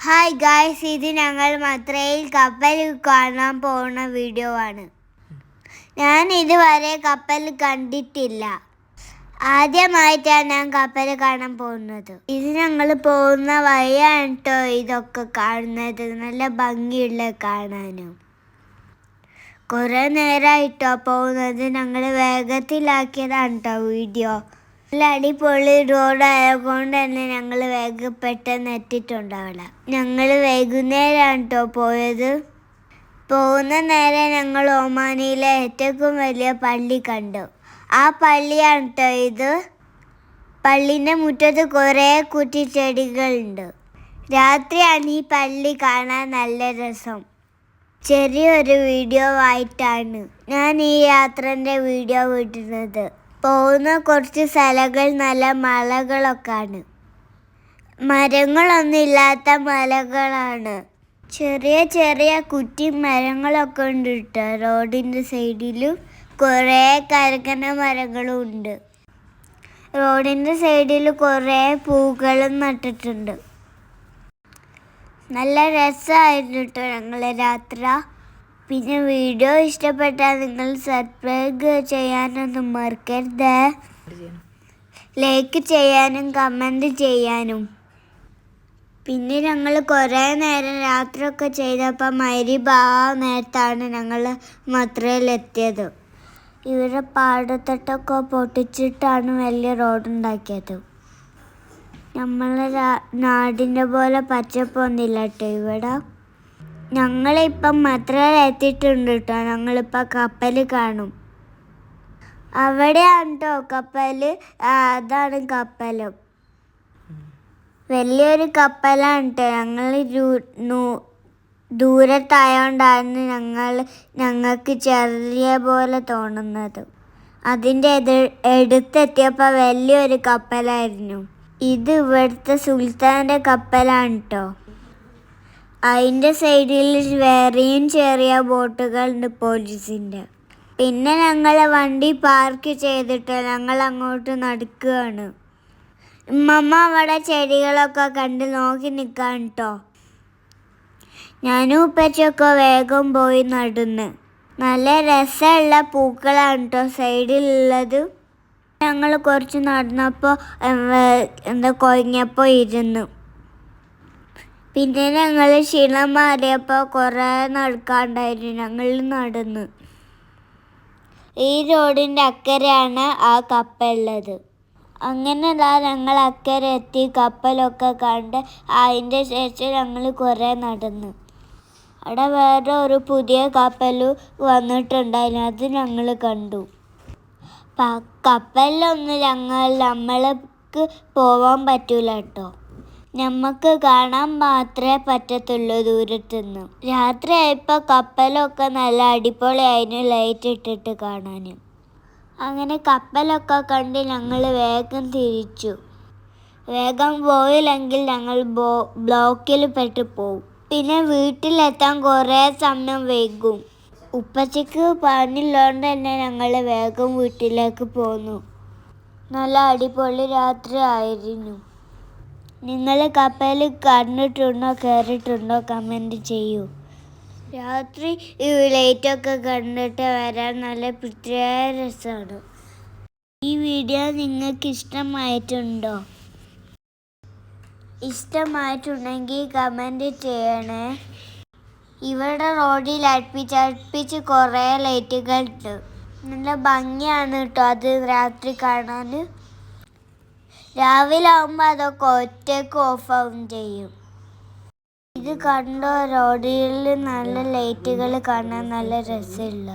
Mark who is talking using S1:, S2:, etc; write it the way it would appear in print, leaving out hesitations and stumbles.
S1: Hi guys, ഇത് ഞങ്ങൾ മത്രയിൽ കപ്പൽ കാണാൻ പോകുന്ന വീഡിയോ ആണ്. ഞാൻ ഇതുവരെ കപ്പൽ കണ്ടിട്ടില്ല. ആദ്യമായിട്ടാണ് ഞാൻ കപ്പൽ കാണാൻ പോകുന്നത്. ഇത് ഞങ്ങൾ പോകുന്ന വഴിയാണ് കേട്ടോ ഇതൊക്കെ കാണുന്നത്. നല്ല ഭംഗിയുള്ള കാണാനും. കുറേ നേരമായിട്ടോ പോകുന്നത്. ഞങ്ങൾ വേഗത്തിലാക്കിയതാണ് കേട്ടോ വീഡിയോ. നല്ല അടിപൊളി റോഡായതുകൊണ്ട് തന്നെ ഞങ്ങൾ പെട്ടെന്ന് എത്തിയിട്ടുണ്ടാവില്ല. ഞങ്ങൾ വൈകുന്നേരമാണ് കേട്ടോ പോയത്. പോകുന്ന നേരം ഞങ്ങൾ ഒമാനിയിലെ ഏറ്റവും വലിയ പള്ളി കണ്ടു. ആ പള്ളിയാണ് കേട്ടോ ഇത്. പള്ളിൻ്റെ മുറ്റത്ത് കുറേ കുറ്റിച്ചെടികളുണ്ട്. രാത്രിയാണ് ഈ പള്ളി കാണാൻ നല്ല രസം. ചെറിയൊരു വീഡിയോ ആയിട്ടാണ് ഞാൻ ഈ യാത്രൻ്റെ വീഡിയോ വിടുന്നത്. പോകുന്ന കുറച്ച് സ്ഥലങ്ങൾ നല്ല മലകളൊക്കെയാണ്. മരങ്ങളൊന്നും ഇല്ലാത്ത മലകളാണ്. ചെറിയ ചെറിയ കുറ്റി മരങ്ങളൊക്കെ ഉണ്ട് കേട്ടോ. റോഡിൻ്റെ സൈഡിലും കുറേ കരകന മരങ്ങളും ഉണ്ട്. റോഡിൻ്റെ സൈഡിൽ കുറേ പൂക്കളും നട്ടിട്ടുണ്ട്. നല്ല രസമായിരുന്നു കേട്ടോ ഞങ്ങളെ യാത്ര. പിന്നെ വീഡിയോ ഇഷ്ടപ്പെട്ടാൽ നിങ്ങൾ സബ്സ്ക്രൈബ് ചെയ്യാനൊന്നും മറക്കരുത്. ലൈക്ക് ചെയ്യാനും കമൻറ്റ് ചെയ്യാനും. പിന്നെ ഞങ്ങൾ കുറേ നേരം രാത്രിയൊക്കെ ചെയ്തപ്പോൾ മഗ്‌രിബ് നേരത്താണ് ഞങ്ങൾ മത്രയിലെത്തിയത്. ഇവിടെ പാടത്തൊട്ടൊക്കെ പൊട്ടിച്ചിട്ടാണ് വലിയ റോഡുണ്ടാക്കിയത്. നമ്മളെ നാടിൻ്റെ പോലെ പച്ചപ്പൊന്നുമില്ല കേട്ടോ ഇവിടെ. ഞങ്ങളിപ്പം മത്രയിൽ എത്തിയിട്ടുണ്ട് കേട്ടോ. ഞങ്ങളിപ്പോൾ കപ്പൽ കാണും. അവിടെയാണ് കേട്ടോ കപ്പൽ. അതാണ് കപ്പൽ. വലിയൊരു കപ്പലാണ് കേട്ടോ. ഞങ്ങൾ ദൂരത്തായതുകൊണ്ടാണ് ഞങ്ങൾക്ക് ചെറിയ പോലെ തോന്നുന്നത്. അതിൻ്റെ എടുത്തെത്തിയപ്പോൾ വലിയൊരു കപ്പലായിരുന്നു. ഇത് ഇവിടുത്തെ സുൽത്താൻ്റെ കപ്പലാണ് കേട്ടോ. അതിൻ്റെ സൈഡിൽ വേറെയും ചെറിയ ബോട്ടുകളുണ്ട് പോലീസിൻ്റെ. പിന്നെ ഞങ്ങൾ വണ്ടി പാർക്ക് ചെയ്തിട്ട് ഞങ്ങൾ അങ്ങോട്ട് നടക്കുകയാണ്. ഉമ്മ അവിടെ ചെടികളൊക്കെ കണ്ട് നോക്കി നിൽക്കാൻ കേട്ടോ. ഞാനും ഉപ്പച്ചൊക്കെ വേഗം പോയി നടുന്ന്. നല്ല രസമുള്ള പൂക്കളാണ് കേട്ടോ സൈഡിലുള്ളത്. ഞങ്ങൾ കുറച്ച് നടന്നപ്പോൾ കുഴങ്ങിയപ്പോൾ ഇരുന്നു. പിന്നെ ഞങ്ങൾ ക്ഷീണം മാറിയപ്പോൾ കുറേ നടക്കാണ്ടായിരുന്നു. ഞങ്ങൾ നടന്നു. ഈ റോഡിൻ്റെ അക്കരെയാണ് ആ കപ്പലുള്ളത്. അങ്ങനെ ഞങ്ങൾ അക്കരെ എത്തി. കപ്പലൊക്കെ കണ്ട് അതിൻ്റെ ശേഷം ഞങ്ങൾ കുറേ നടന്നു. അവിടെ വേറെ ഒരു പുതിയ കപ്പൽ വന്നിട്ടുണ്ടായിരുന്നു. അത് ഞങ്ങൾ കണ്ടു. കപ്പലിലൊന്നും നമ്മൾക്ക് പോവാൻ പറ്റൂല കേട്ടോ. നമുക്ക് കാണാൻ മാത്രമേ പറ്റത്തുള്ളൂ ദൂരത്തുനിന്ന്. രാത്രിയായപ്പോൾ കപ്പലൊക്കെ നല്ല അടിപൊളിയായിരുന്നു ലൈറ്റ് ഇട്ടിട്ട് കാണാൻ. അങ്ങനെ കപ്പലൊക്കെ കണ്ട് ഞങ്ങൾ വേഗം തിരിച്ചു. വേഗം പോയില്ലെങ്കിൽ ഞങ്ങൾ ബ്ലോക്കിൽ പെട്ട് പോവും. പിന്നെ വീട്ടിലെത്താൻ കുറേ സമയം വൈകും. ഉപ്പച്ചയ്ക്ക് പണിയുള്ളതുകൊണ്ട് തന്നെ ഞങ്ങൾ വേഗം വീട്ടിലേക്ക് പോന്നു. നല്ല അടിപൊളി രാത്രി ആയിരുന്നു. നിങ്ങൾ കപ്പൽ കണ്ടിട്ടുണ്ടോ കയറിയിട്ടുണ്ടോ കമൻറ്റ് ചെയ്യൂ. രാത്രി ഈ ലൈറ്റൊക്കെ കണ്ടിട്ട് വരാൻ നല്ല പ്രത്യേക രസമാണ്. ഈ വീഡിയോ നിങ്ങൾക്ക് ഇഷ്ടമായിട്ടുണ്ടോ? ഇഷ്ടമായിട്ടുണ്ടെങ്കിൽ കമൻറ്റ് ചെയ്യണേ. ഇവിടെ റോഡിൽ അടുപ്പിച്ച് കുറേ ലൈറ്റുകളുണ്ട്. നല്ല ഭംഗിയാണ് കേട്ടോ അത് രാത്രി കാണാൻ. രാവിലെ ആകുമ്പോൾ അതൊക്കെ ഒറ്റയ്ക്ക് ഓഫാവും ചെയ്യും. ഇത് കണ്ടോ, റോഡിൽ നല്ല ലൈറ്റുകൾ കാണാൻ നല്ല രസമില്ല.